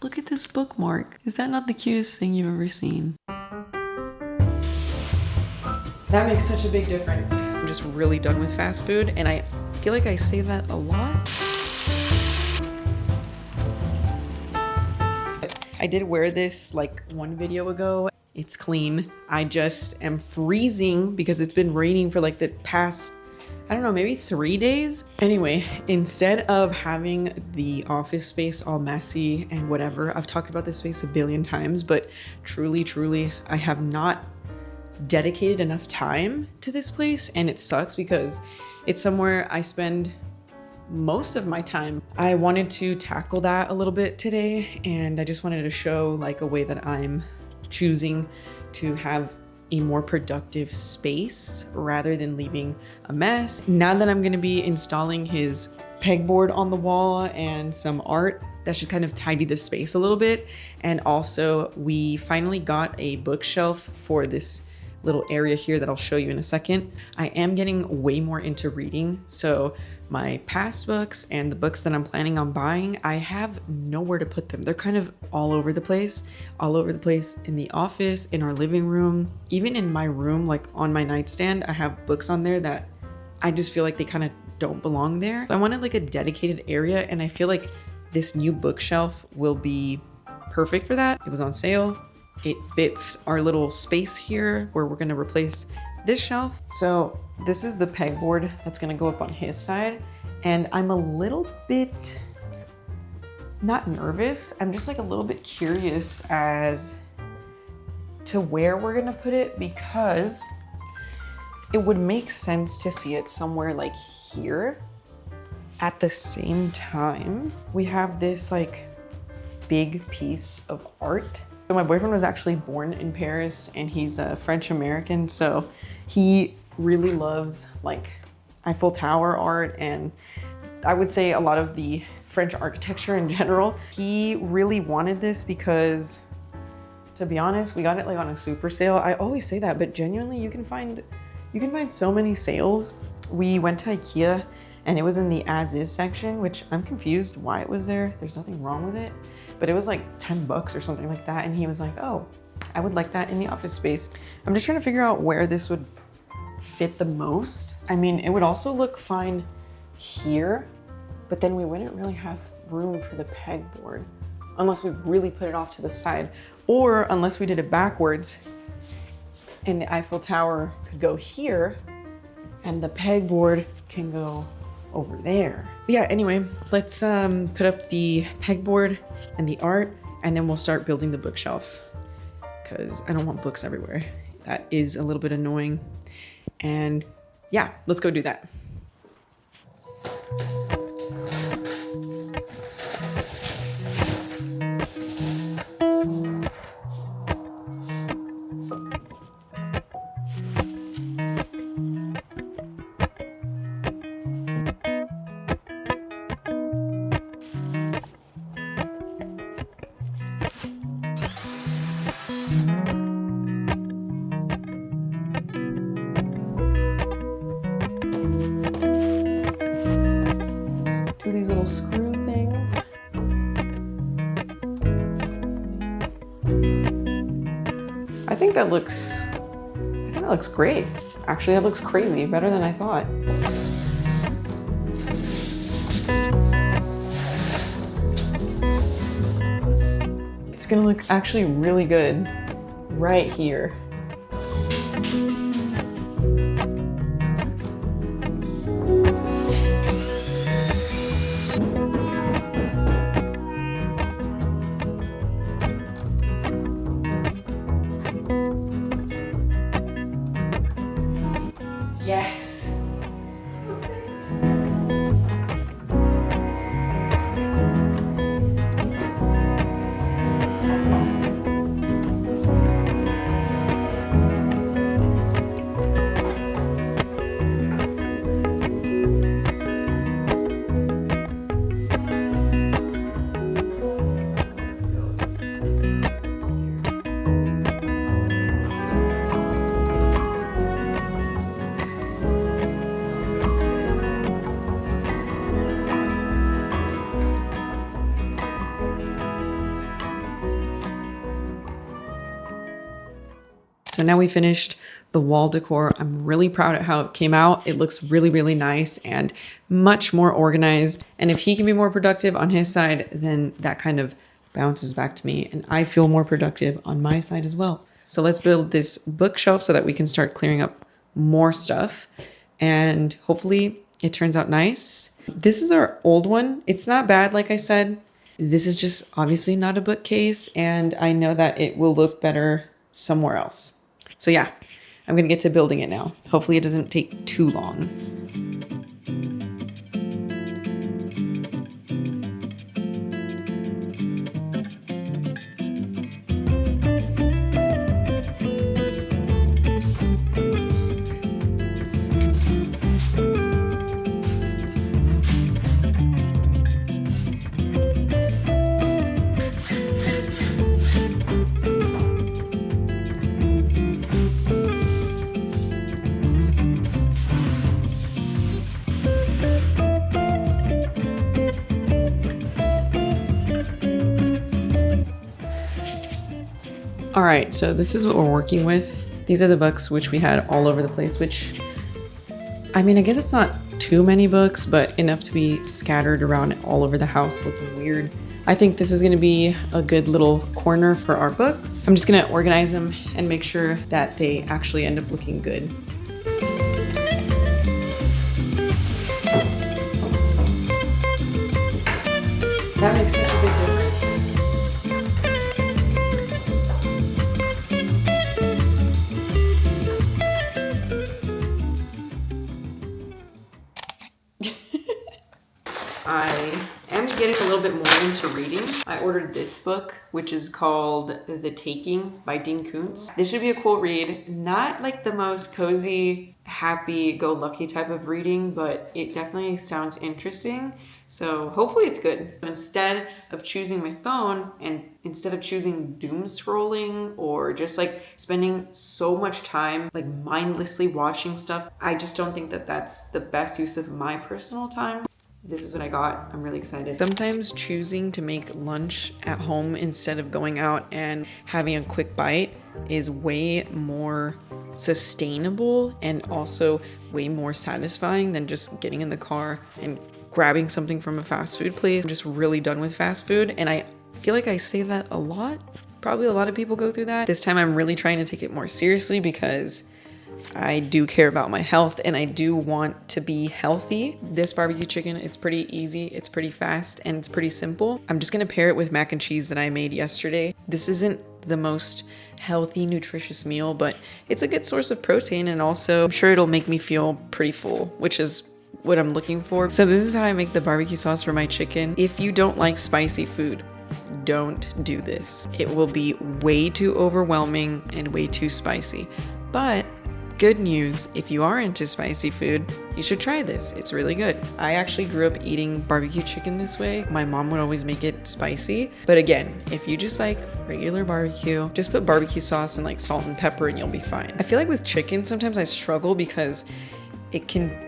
Look at this bookmark. Is that not the cutest thing you've ever seen? That makes such a big difference. I'm just really done with fast food, and I feel like I say that a lot. I did wear this like one video ago. It's clean. I just am freezing because it's been raining for like the past, I don't know, maybe 3 days. Anyway, instead of having the office space all messy and whatever, I've talked about this space a billion times, but truly, I have not dedicated enough time to this place, and it sucks because it's somewhere I spend most of my time. I wanted to tackle that a little bit today, and I just wanted to show like a way that I'm choosing to have a more productive space rather than leaving a mess. Now that I'm gonna be installing his pegboard on the wall and some art, that should kind of tidy the space a little bit. And also we finally got a bookshelf for this little area here that I'll show you in a second. I am getting way more into reading, so my past books and the books that I'm planning on buying, I have nowhere to put them. They're kind of all over the place in the office, in our living room, even in my room, like on my nightstand. I have books on there that I just feel like they kind of don't belong there. I wanted like a dedicated area, and I feel like this new bookshelf will be perfect for that. It was on sale. It fits our little space here where we're gonna replace this shelf. So this is the pegboard that's gonna go up on his side. And I'm a little bit, not nervous, I'm just like a little bit curious as to where we're gonna put it, because it would make sense to see it somewhere like here. At the same time, we have this like big piece of art. So my boyfriend was actually born in Paris, and he's a French American, so he really loves like Eiffel Tower art, and I would say a lot of the French architecture in general. He really wanted this because, to be honest, we got it like on a super sale. I always say that, but genuinely you can find so many sales. We went to IKEA and it was in the as is section, which I'm confused why it was there. There's nothing wrong with it, but it was like 10 bucks or something like that. And he was like, oh, I would like that in the office space. I'm just trying to figure out where this would fit the most. I mean, it would also look fine here, but then we wouldn't really have room for the pegboard unless we really put it off to the side, or unless we did it backwards and the Eiffel Tower could go here and the pegboard can go over there. But yeah, anyway, let's put up the pegboard and the art, and then we'll start building the bookshelf, because I don't want books everywhere. That is a little bit annoying. And yeah, let's go do that. These little screw things. I think that looks great. Actually, that looks crazy, better than I thought. It's gonna look actually really good right here. Yes. It's perfect. So now we finished the wall decor. I'm really proud of how it came out. It looks really, really nice and much more organized. And if he can be more productive on his side, then that kind of bounces back to me and I feel more productive on my side as well. So let's build this bookshelf so that we can start clearing up more stuff and hopefully it turns out nice. This is our old one. It's not bad, like I said. This is just obviously not a bookcase and I know that it will look better somewhere else. So yeah, I'm gonna get to building it now. Hopefully it doesn't take too long. All right, so this is what we're working with. These are the books which we had all over the place, which, I mean, I guess it's not too many books, but enough to be scattered around all over the house looking weird. I think this is gonna be a good little corner for our books. I'm just gonna organize them and make sure that they actually end up looking good. That makes such a big difference. I am getting a little bit more into reading. I ordered this book, which is called The Taking by Dean Koontz. This should be a cool read. Not like the most cozy, happy-go-lucky type of reading, but it definitely sounds interesting. So hopefully it's good. Instead of choosing my phone and instead of choosing doom scrolling or just like spending so much time like mindlessly watching stuff, I just don't think that that's the best use of my personal time. This is what I got. I'm really excited. Sometimes choosing to make lunch at home instead of going out and having a quick bite is way more sustainable and also way more satisfying than just getting in the car and grabbing something from a fast food place. I'm just really done with fast food and I feel like I say that a lot. Probably a lot of people go through that. This time I'm really trying to take it more seriously because I do care about my health and I do want to be healthy. This barbecue chicken, it's pretty easy, it's pretty fast, and it's pretty simple. I'm just gonna pair it with mac and cheese that I made yesterday. This isn't the most healthy, nutritious meal, but it's a good source of protein and also I'm sure it'll make me feel pretty full, which is what I'm looking for. So this is how I make the barbecue sauce for my chicken. If you don't like spicy food, don't do this. It will be way too overwhelming and way too spicy. But good news, if you are into spicy food, you should try this. It's really good. I actually grew up eating barbecue chicken this way. My mom would always make it spicy. But again, if you just like regular barbecue, just put barbecue sauce and like salt and pepper and you'll be fine. I feel like with chicken, sometimes I struggle because it can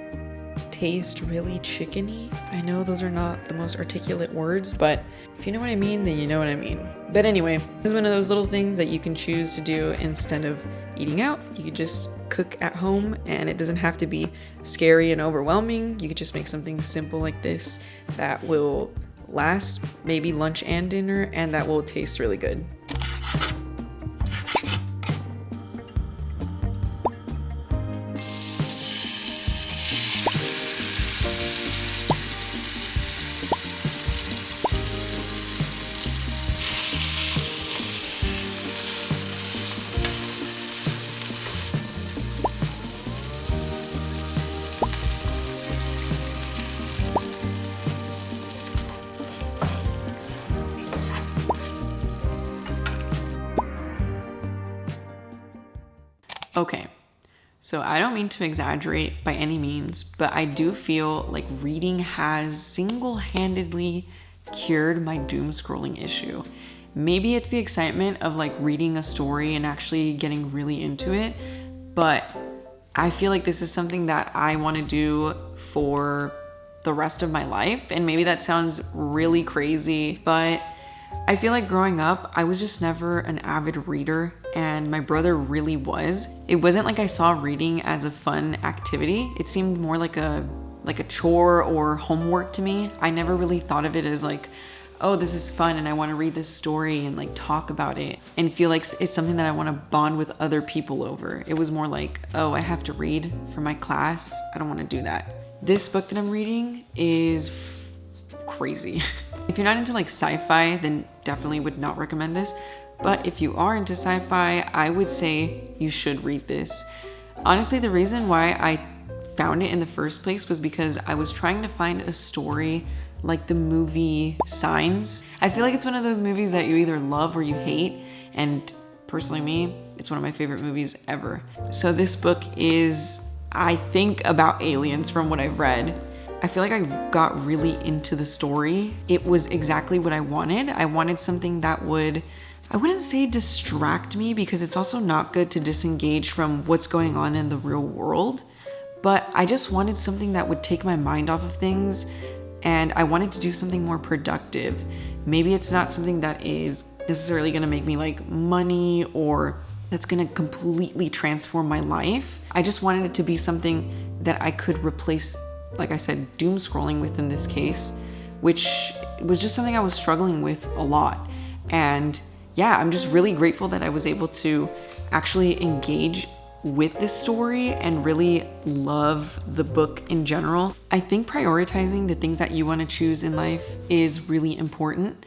taste really chickeny. I know those are not the most articulate words, but if you know what I mean, then you know what I mean. But anyway, this is one of those little things that you can choose to do instead of eating out. You could just cook at home and it doesn't have to be scary and overwhelming. You could just make something simple like this that will last maybe lunch and dinner and that will taste really good. Okay, so I don't mean to exaggerate by any means, but I do feel like reading has single-handedly cured my doom scrolling issue. Maybe it's the excitement of like reading a story and actually getting really into it, but I feel like this is something that I want to do for the rest of my life. And maybe that sounds really crazy, but I feel like growing up, I was just never an avid reader. and my brother really was. It wasn't like I saw reading as a fun activity. It seemed more like a chore or homework to me. I never really thought of it as like, oh, this is fun and I want to read this story and like talk about it and feel like it's something that I want to bond with other people over. It was more like, oh, I have to read for my class. I don't want to do that. This book that I'm reading is crazy. If you're not into like sci-fi, then definitely would not recommend this. But if you are into sci-fi, I would say you should read this. Honestly, the reason why I found it in the first place was because I was trying to find a story like the movie Signs. I feel like it's one of those movies that you either love or you hate, and personally me, it's one of my favorite movies ever. So this book is, I think, about aliens from what I've read. I feel like I got really into the story. It was exactly what I wanted. I wanted something that would, I wouldn't say distract me, because it's also not good to disengage from what's going on in the real world, but I just wanted something that would take my mind off of things, and I wanted to do something more productive. Maybe it's not something that is necessarily gonna make me like money or that's gonna completely transform my life. I just wanted it to be something that I could replace, like I said, doom scrolling with in this case, which was just something I was struggling with a lot. And yeah, I'm just really grateful that I was able to actually engage with this story and really love the book in general. I think prioritizing the things that you want to choose in life is really important.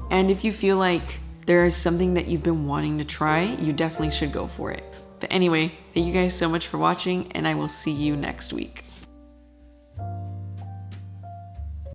And if you feel like there is something that you've been wanting to try, you definitely should go for it. But anyway, thank you guys so much for watching, and I will see you next week.